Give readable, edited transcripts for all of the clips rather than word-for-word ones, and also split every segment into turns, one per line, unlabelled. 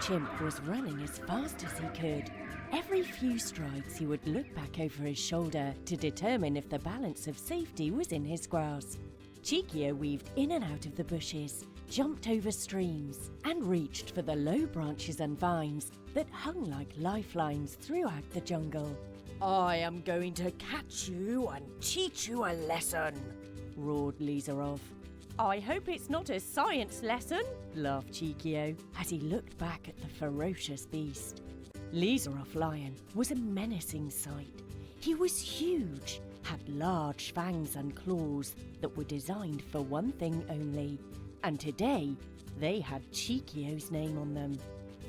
Chimp was running as fast as he could. Every few strides he would look back over his shoulder to determine if the balance of safety was in his grasp. Cheekio weaved in and out of the bushes, jumped over streams, and reached for the low branches and vines that hung like lifelines throughout the jungle.
I am going to catch you and teach you a lesson,
roared Lizarov.
I hope it's not a science lesson,
laughed Cheekio as he looked back at the ferocious beast. Lizarov Lion was a menacing sight. He was huge, had large fangs and claws that were designed for one thing only, and today they had Cheekio's name on them.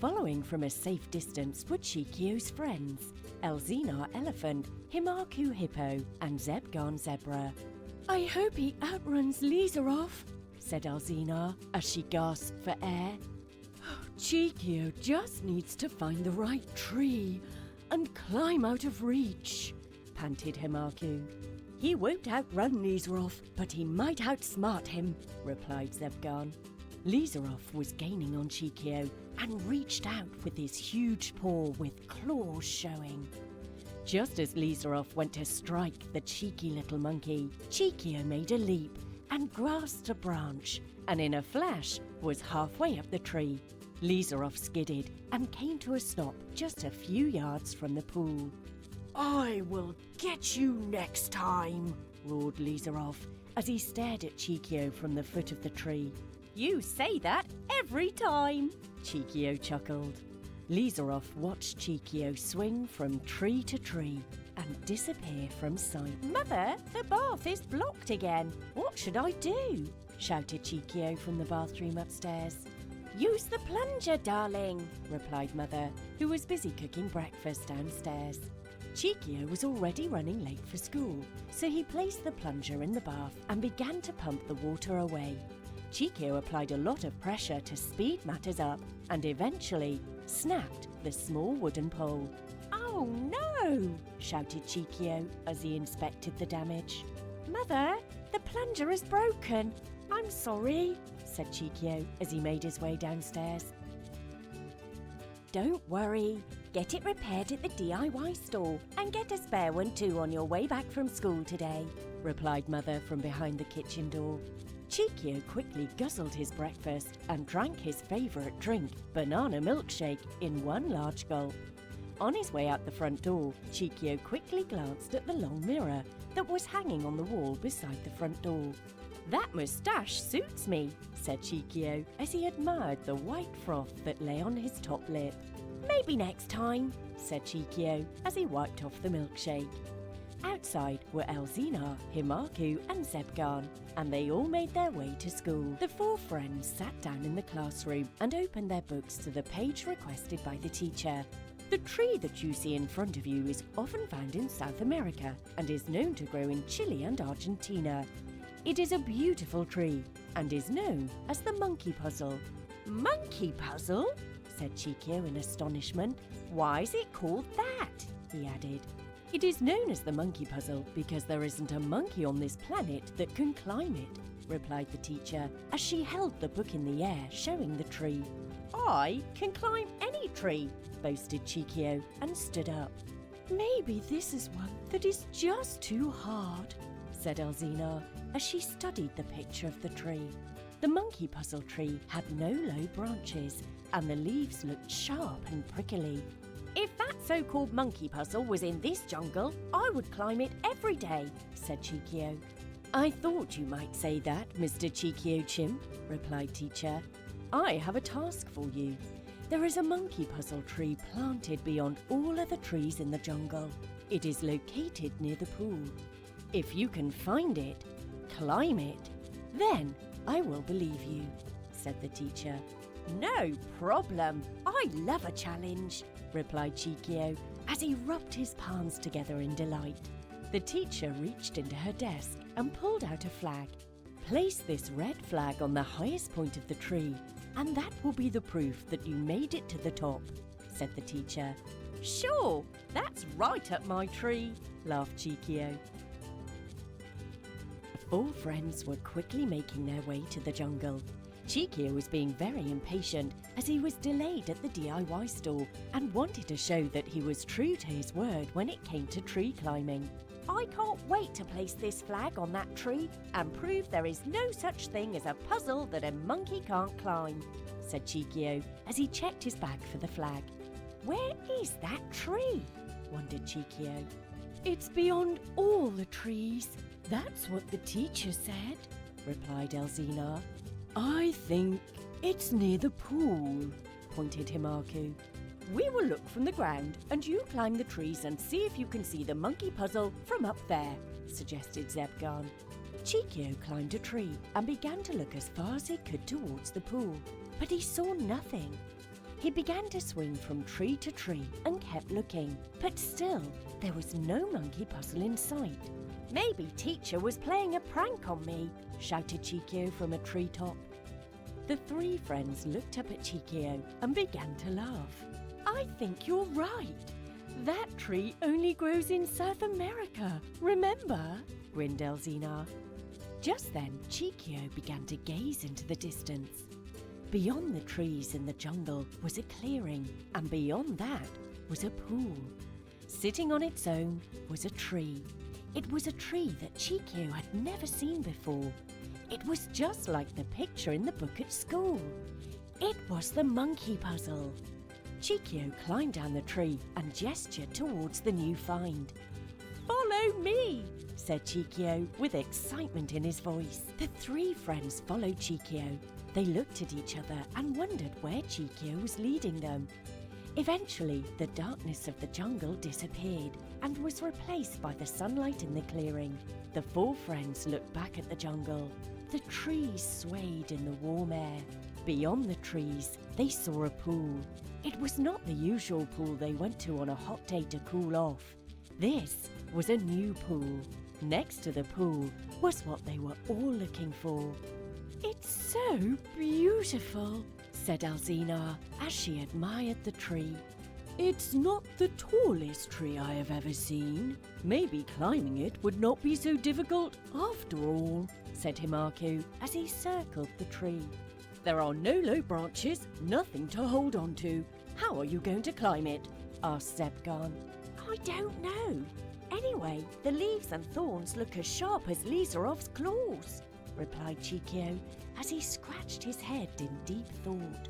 Following from a safe distance were Cheekio's friends, Ellezina Elephant, Himakoo Hippo, and Zebgaan Zebra.
I hope he outruns Lizarov,
said Ellezina as she gasped for air.
Cheekio just needs to find the right tree and climb out of reach, panted Himakoo.
He won't outrun Lizarov, but he might outsmart him, replied Zebgaan. Lizarov was gaining on Cheekio and reached out with his huge paw with claws showing. Just as Lizarov went to strike the cheeky little monkey, Cheekio made a leap and grasped a branch, and in a flash was halfway up the tree. Lizarov skidded and came to a stop just a few yards from the pool.
I will get you next time,
roared Lizarov as he stared at Cheekio from the foot of the tree.
You say that every time,
Cheekio chuckled. Lizarov watched Cheekio swing from tree to tree and disappear from sight.
Mother, the bath is blocked again. What should I do?
shouted Cheekio from the bathroom upstairs.
Use the plunger, darling,
replied Mother, who was busy cooking breakfast downstairs. Cheekio was already running late for school, so he placed the plunger in the bath and began to pump the water away. Cheekio applied a lot of pressure to speed matters up and eventually snapped the small wooden pole.
Oh no!
shouted Cheekio as he inspected the damage.
Mother, the plunger is broken. I'm sorry,
said Cheekio as he made his way downstairs.
Don't worry, get it repaired at the DIY store and get a spare one too on your way back from school today,
replied Mother from behind the kitchen door. Cheekio quickly guzzled his breakfast and drank his favourite drink, banana milkshake, in one large gulp. On his way out the front door, Cheekio quickly glanced at the long mirror that was hanging on the wall beside the front door.
That moustache suits me,
said Cheekio as he admired the white froth that lay on his top lip.
Maybe next time,
said Cheekio as he wiped off the milkshake. Outside were Ellezina, Himakoo and Zebgaan, and they all made their way to school. The four friends sat down in the classroom and opened their books to the page requested by the teacher. The tree that you see in front of you is often found in South America and is known to grow in Chile and Argentina. It is a beautiful tree and is known as the monkey puzzle.
Monkey puzzle?
said Cheekio in astonishment.
Why is it called that?
he added. It is known as the monkey puzzle because there isn't a monkey on this planet that can climb it, replied the teacher as she held the book in the air showing the tree.
I can climb any tree,
boasted Cheekio and stood up.
Maybe this is one that is just too hard,
said Ellezina as she studied the picture of the tree. The monkey puzzle tree had no low branches and the leaves looked sharp and prickly.
If that so-called monkey puzzle was in this jungle, I would climb it every day,
said Cheekio. I thought you might say that, Mr. Cheekio Chimp, replied Teacher. I have a task for you. There is a monkey puzzle tree planted beyond all other trees in the jungle. It is located near the pool. If you can find it, climb it, then I will believe you, said the teacher.
No problem. I love a challenge,
replied Cheekio as he rubbed his palms together in delight. The teacher reached into her desk and pulled out a flag. Place this red flag on the highest point of the tree, and that will be the proof that you made it to the top, said the teacher.
Sure, that's right up my tree,
laughed Cheekio. The four friends were quickly making their way to the jungle. Cheekio was being very impatient as he was delayed at the DIY store and wanted to show that he was true to his word when it came to tree climbing. "I can't wait to place this flag on that tree and prove there is no such thing as a puzzle that a monkey can't climb," said Cheekio as he checked his bag for the flag. "Where is that tree?" wondered Cheekio.
"It's beyond all the trees. That's what the teacher said," replied Ellezina. "I think it's near the pool," pointed Himakoo.
"We will look from the ground and you climb the trees and see if you can see the monkey puzzle from up there," suggested Zebgaan. Cheekio climbed a tree and began to look as far as he could towards the pool, but he saw nothing. He began to swing from tree to tree and kept looking, but still there was no monkey puzzle in sight. "Maybe teacher was playing a prank on me," shouted Cheekio from a treetop. The three friends looked up at Cheekio and began to laugh.
"I think you're right. That tree only grows in South America, remember?"
grinned Ellezina. Just then, Cheekio began to gaze into the distance. Beyond the trees in the jungle was a clearing, and beyond that was a pool. Sitting on its own was a tree. It was a tree that Cheekio had never seen before. It was just like the picture in the book at school. It was the monkey puzzle. Cheekio climbed down the tree and gestured towards the new find. "Follow me," said Cheekio with excitement in his voice. The three friends followed Cheekio. They looked at each other and wondered where Cheekio was leading them. Eventually, the darkness of the jungle disappeared and was replaced by the sunlight in the clearing. The four friends looked back at the jungle. The trees swayed in the warm air. Beyond the trees, they saw a pool. It was not the usual pool they went to on a hot day to cool off. This was a new pool. Next to the pool was what they were all looking for.
"It's so beautiful," said Ellezina as she admired the tree. "It's not the tallest tree I have ever seen. Maybe climbing it would not be so difficult after all," said Himakoo as he circled the tree. "There are no low branches, nothing to hold on to. How are you going to climb it?" asked Zebgaan.
"I don't know. Anyway, the leaves and thorns look as sharp as Lazarov's claws," replied Cheekio as he scratched his head in deep thought.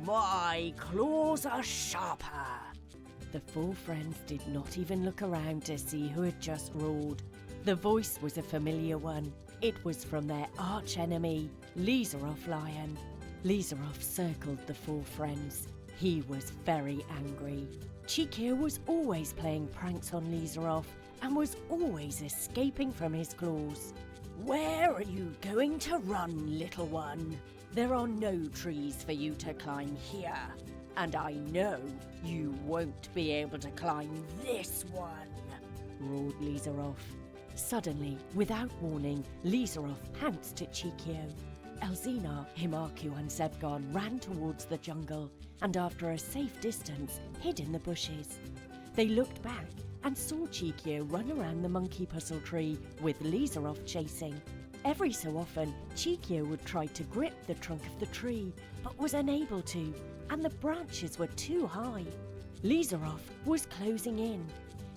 "My claws are sharper." The four friends did not even look around to see who had just roared. The voice was a familiar one. It was from their arch-enemy, Lizarov Lion. Lazerov circled the four friends. He was very angry. Cheekio was always playing pranks on Lizarov and was always escaping from his claws. "Where are you going to run, little one? There are no trees for you to climb here. And I know you won't be able to climb this one," roared Lazerov. Suddenly, without warning, Lazerov pounced at Cheekio. Ellezina, Himakoo and Zebgaan ran towards the jungle and after a safe distance hid in the bushes. They looked back and saw Cheekio run around the monkey puzzle tree with Lazerov chasing. Every so often, Cheekio would try to grip the trunk of the tree, but was unable to, and the branches were too high. Lazerov was closing in.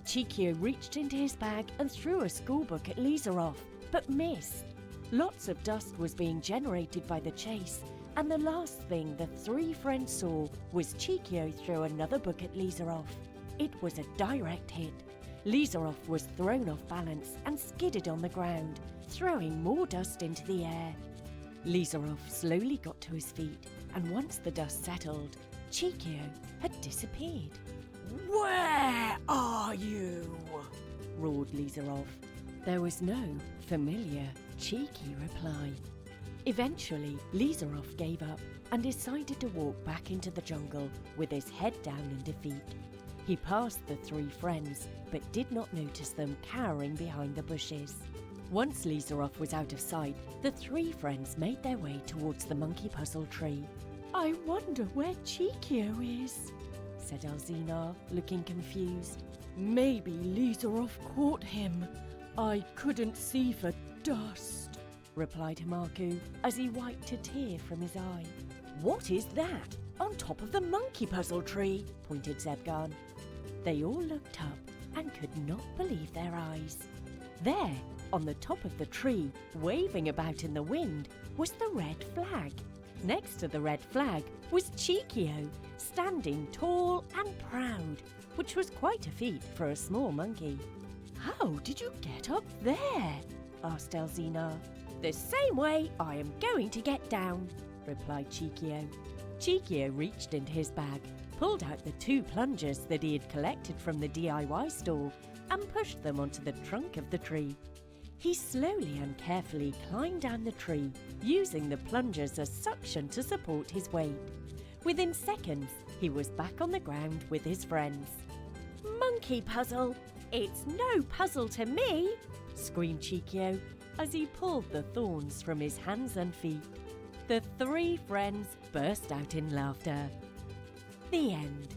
Cheekio reached into his bag and threw a schoolbook at Lazerov, but missed. Lots of dust was being generated by the chase, and the last thing the three friends saw was Cheekio throw another book at Lazerov. It was a direct hit. Lazerov was thrown off balance and skidded on the ground, throwing more dust into the air. Lazerov slowly got to his feet, and once the dust settled, Cheekio had disappeared. "Where are you?" roared Lazerov. There was no familiar, cheeky reply. Eventually, Lazerov gave up and decided to walk back into the jungle with his head down in defeat. He passed the three friends, but did not notice them cowering behind the bushes. Once Lazerov was out of sight, the three friends made their way towards the monkey puzzle tree.
"I wonder where Cheekio is,"
said Ellezina, looking confused.
"Maybe Lazerov caught him. I couldn't see for dust."
replied Himakoo as he wiped a tear from his eye. What is that? On top of the monkey puzzle tree, pointed Zebgaan. They all looked up and could not believe their eyes. There, on the top of the tree, waving about in the wind, was the red flag. Next to the red flag was Cheekio, standing tall and proud, which was quite a feat for a small monkey. How did you get up there? Asked Ellezina. The same way I am going to get down, replied Cheekio. Cheekio reached into his bag, pulled out the 2 plungers that he had collected from the DIY store, and pushed them onto the trunk of the tree. He slowly and carefully climbed down the tree, using the plungers as suction to support his weight. Within seconds, he was back on the ground with his friends. Monkey puzzle! It's no puzzle to me! Screamed Cheekio as he pulled the thorns from his hands and feet. The 3 friends burst out in laughter. The end.